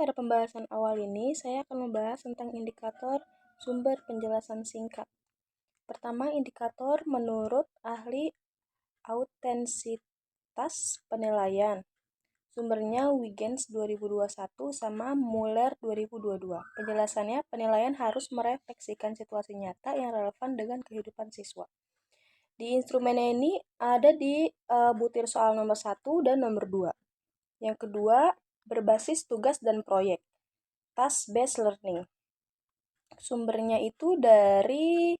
pada pembahasan awal ini, saya akan membahas tentang indikator sumber penjelasan singkat. Pertama, indikator menurut ahli autentisitas penilaian. Sumbernya Huygens 2021 sama Muller 2022. Penjelasannya, penilaian harus merefleksikan situasi nyata yang relevan dengan kehidupan siswa. Di instrumennya ini ada di butir soal nomor 1 dan nomor 2. Yang kedua, berbasis tugas dan proyek, task-based learning. Sumbernya itu dari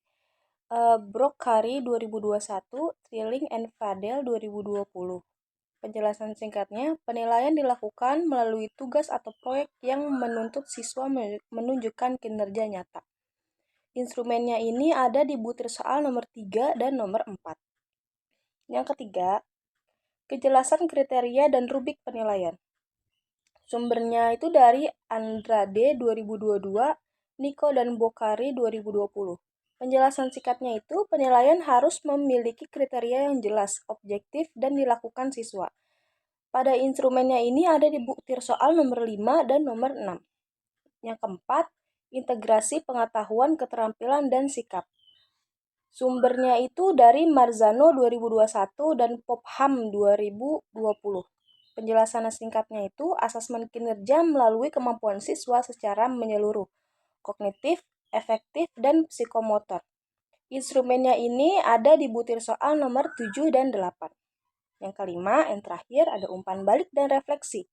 Brockari 2021, Trilling and Fadel 2020. Penjelasan singkatnya, penilaian dilakukan melalui tugas atau proyek yang menuntut siswa menunjukkan kinerja nyata. Instrumennya ini ada di butir soal nomor 3 dan nomor 4. Yang ketiga, kejelasan kriteria dan rubrik penilaian. Sumbernya itu dari Andrade 2022, Nico dan Bokhari 2020. Penjelasan singkatnya itu, penilaian harus memiliki kriteria yang jelas, objektif, dan dilakukan siswa. Pada instrumennya ini ada di butir soal nomor 5 dan nomor 6. Yang keempat, integrasi pengetahuan, keterampilan, dan sikap. Sumbernya itu dari Marzano 2021 dan Popham 2020. Penjelasan singkatnya itu asesmen kinerja melalui kemampuan siswa secara menyeluruh, kognitif, efektif, dan psikomotor. Instrumennya ini ada di butir soal nomor 7 dan 8. Yang kelima, yang terakhir ada umpan balik dan refleksi.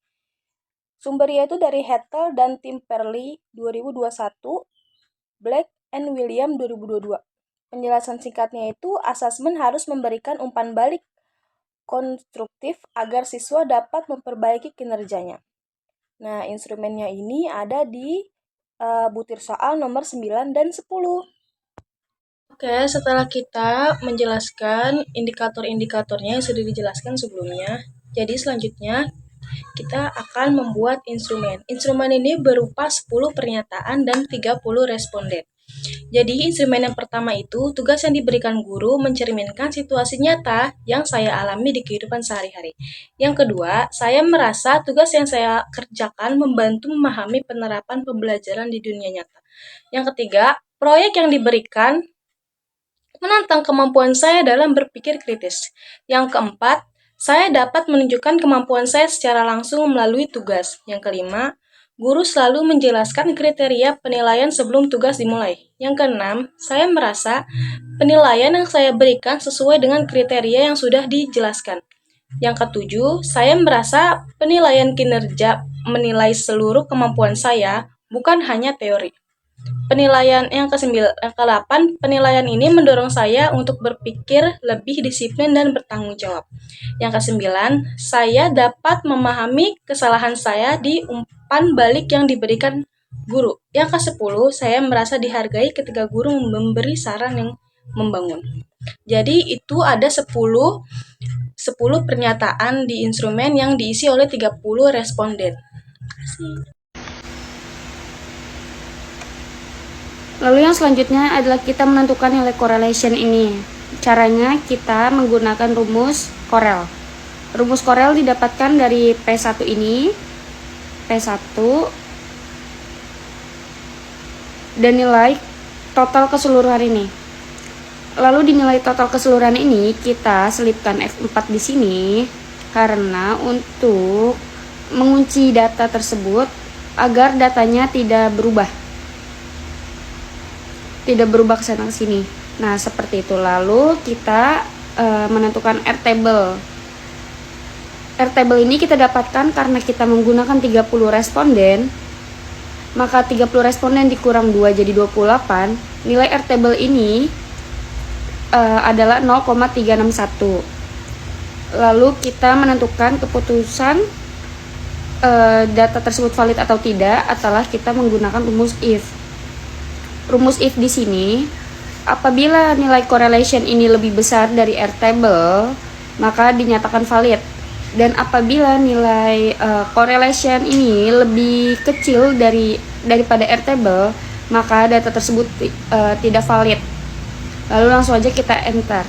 Sumbernya itu dari Hettel dan Tim Perley 2021, Black and William 2022. Penjelasan singkatnya itu asesmen harus memberikan umpan balik konstruktif agar siswa dapat memperbaiki kinerjanya. Nah, instrumennya ini ada di butir soal nomor 9 dan 10. Oke, setelah kita menjelaskan indikator-indikatornya yang sudah dijelaskan sebelumnya, jadi selanjutnya kita akan membuat instrumen. Instrumen ini berupa 10 pernyataan dan 30 responden. Jadi instrumen yang pertama itu, tugas yang diberikan guru mencerminkan situasi nyata yang saya alami di kehidupan sehari-hari. Yang kedua, saya merasa tugas yang saya kerjakan membantu memahami penerapan pembelajaran di dunia nyata. Yang ketiga, proyek yang diberikan menantang kemampuan saya dalam berpikir kritis. Yang keempat, saya dapat menunjukkan kemampuan saya secara langsung melalui tugas. Yang kelima, guru selalu menjelaskan kriteria penilaian sebelum tugas dimulai. Yang keenam, saya merasa penilaian yang saya berikan sesuai dengan kriteria yang sudah dijelaskan. Yang ketujuh, saya merasa penilaian kinerja menilai seluruh kemampuan saya, bukan hanya teori. Penilaian yang ke-8, penilaian ini mendorong saya untuk berpikir lebih disiplin dan bertanggung jawab. Yang ke-9, saya dapat memahami kesalahan saya di umpan balik yang diberikan guru. Yang ke-10, saya merasa dihargai ketika guru memberi saran yang membangun. Jadi itu ada 10 pernyataan di instrumen yang diisi oleh 30 responden. Terima kasih. Lalu yang selanjutnya adalah kita menentukan nilai correlation ini. Caranya kita menggunakan rumus Corel. Rumus Corel didapatkan dari P1 ini, P1, dan nilai total keseluruhan ini. Lalu di nilai total keseluruhan ini kita selipkan F4 di sini karena untuk mengunci data tersebut agar datanya tidak berubah ke sana ke sini. Nah, seperti itu. Lalu kita menentukan R-table. R-table ini kita dapatkan karena kita menggunakan 30 responden. Maka 30 responden dikurang 2 jadi 28. Nilai R-table ini adalah 0,361. Lalu kita menentukan keputusan data tersebut valid atau tidak adalah kita menggunakan rumus if. Rumus if di sini, apabila nilai correlation ini lebih besar dari R-table, maka dinyatakan valid. Dan apabila nilai correlation ini lebih kecil daripada R-table, maka data tersebut tidak valid. Lalu langsung aja kita enter.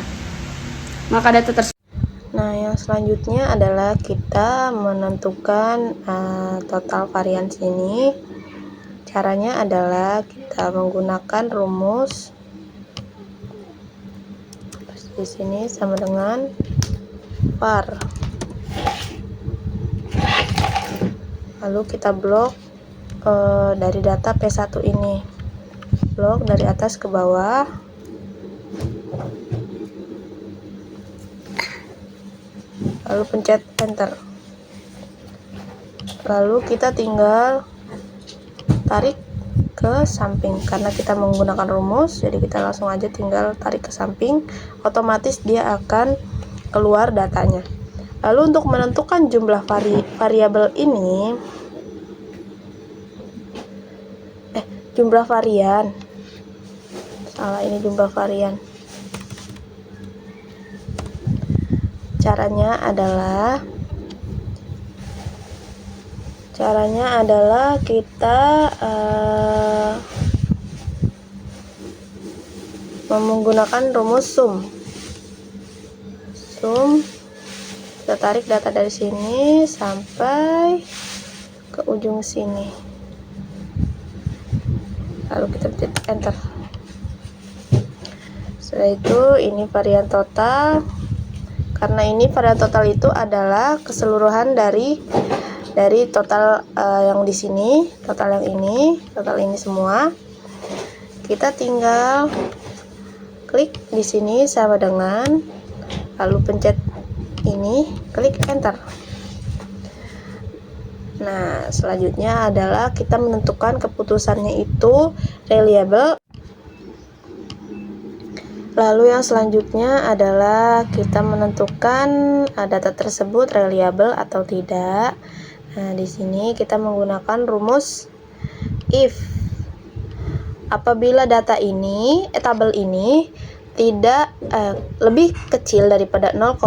Maka data tersebut Nah, yang selanjutnya adalah kita menentukan total varians ini. Caranya adalah kita menggunakan rumus di sini sama dengan var. Lalu kita blok dari data P1 ini. Blok dari atas ke bawah. Lalu pencet enter. Lalu kita tinggal tarik ke samping karena kita menggunakan rumus, jadi kita langsung aja tinggal tarik ke samping, otomatis dia akan keluar datanya. Lalu untuk menentukan jumlah variabel ini, jumlah varian, salah, ini jumlah varian. Caranya adalah kita menggunakan rumus sum. Kita tarik data dari sini sampai ke ujung sini, lalu kita pencet enter. Setelah itu ini varian total. Karena ini varian total itu adalah keseluruhan dari total yang di sini, total yang ini, total ini semua. Kita tinggal klik di sini sama dengan, lalu pencet ini, klik enter. Nah, selanjutnya adalah kita menentukan keputusannya itu reliable. Lalu yang selanjutnya adalah kita menentukan data tersebut reliable atau tidak. Nah, di sini kita menggunakan rumus if. Apabila data ini, tabel ini tidak lebih kecil daripada 0,6,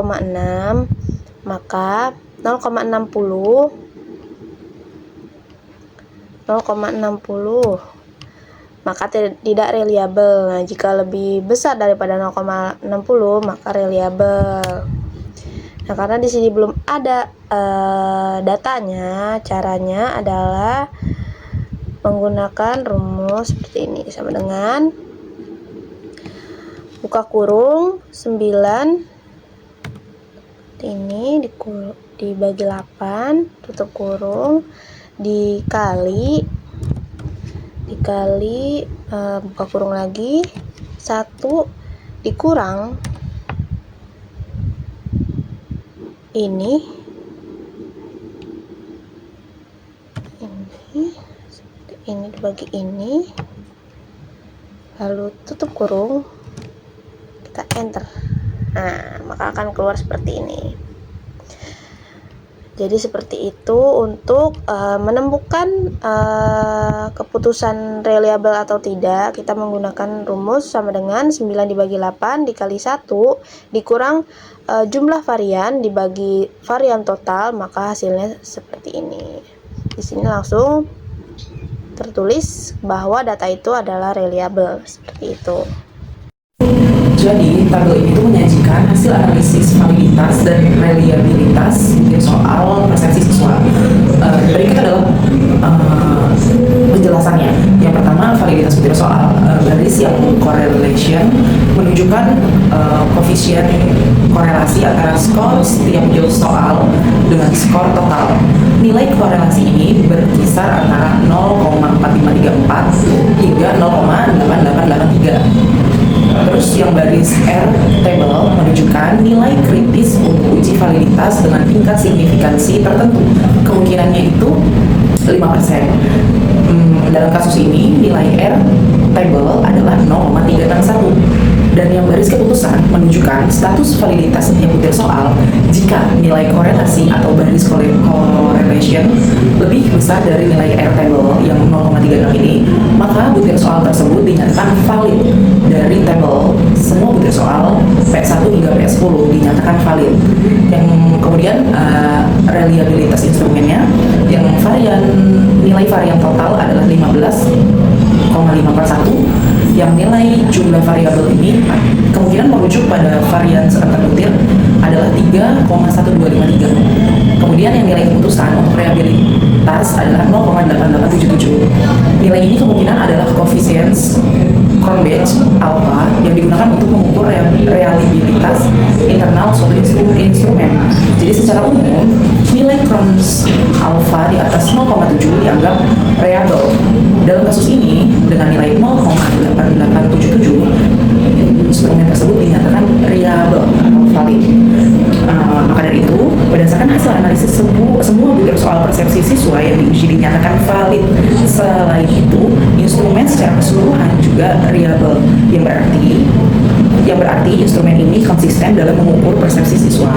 maka 0,60 maka tidak reliable. Nah, jika lebih besar daripada 0,60 maka reliable. Nah, karena di sini belum ada datanya, caranya adalah menggunakan rumus seperti ini, sama dengan buka kurung 9 ini dibagi 8, tutup kurung, dikali buka kurung lagi 1 dikurang ini dibagi ini, lalu tutup kurung, kita enter. Nah, maka akan keluar seperti ini. Jadi seperti itu untuk menemukan keputusan reliable atau tidak, kita menggunakan rumus sama dengan 9 dibagi 8 dikali 1 dikurang jumlah varian dibagi varian total, maka hasilnya seperti ini. Di sini langsung tertulis bahwa data itu adalah reliable, seperti itu. Jadi, tabel ini tuh menyajikan hasil analisis validitas dan reliabilitas soal persepsi siswa. Berikut adalah penjelasannya. Yang pertama, validitas butir soal. Garis yang correlation menunjukkan koefisien korelasi antara skor setiap jawab soal dengan skor total. Nilai korelasi ini berkisar antara 0,4534 hingga 0,8883. Terus yang baris R table menunjukkan nilai kritis untuk uji validitas dengan tingkat signifikansi tertentu. Kemungkinannya itu 5%. Dalam kasus ini nilai R table adalah 0,361. Dan yang baris keputusan menunjukkan status validitas setiap butir soal jika nilai korelasi atau baris correlation lebih besar dari nilai R table yang 0,36 ini, maka butir soal tersebut dinyatakan valid. Dari tabel semua butir soal P1 hingga P10 dinyatakan valid. Yang kemudian reliabilitas instrumennya, yang nilai varian total adalah 15, 0,5/1 yang nilai jumlah variabel ini kemungkinan merujuk pada varian serentak butir adalah 3,1253. Kemudian yang nilai keputusan untuk reliabilitas adalah 0,8877. Nilai ini kemungkinan adalah koefisiens Cronbach alpha yang digunakan untuk mengukur reliabilitas internal suatu instrumen. Jadi secara umum, nilai Cronbach alpha di atas 0,7 dianggap reliable. Dalam kasus ini, dengan nilai 0,8877, instrumen tersebut dinyatakan reliable atau valid. Maka dari itu, berdasarkan hasil analisis semua butir soal persepsi siswa yang diuji dinyatakan valid. Selain itu, instrumen secara keseluruhan juga reliable, yang berarti instrumen ini konsisten dalam mengukur persepsi siswa.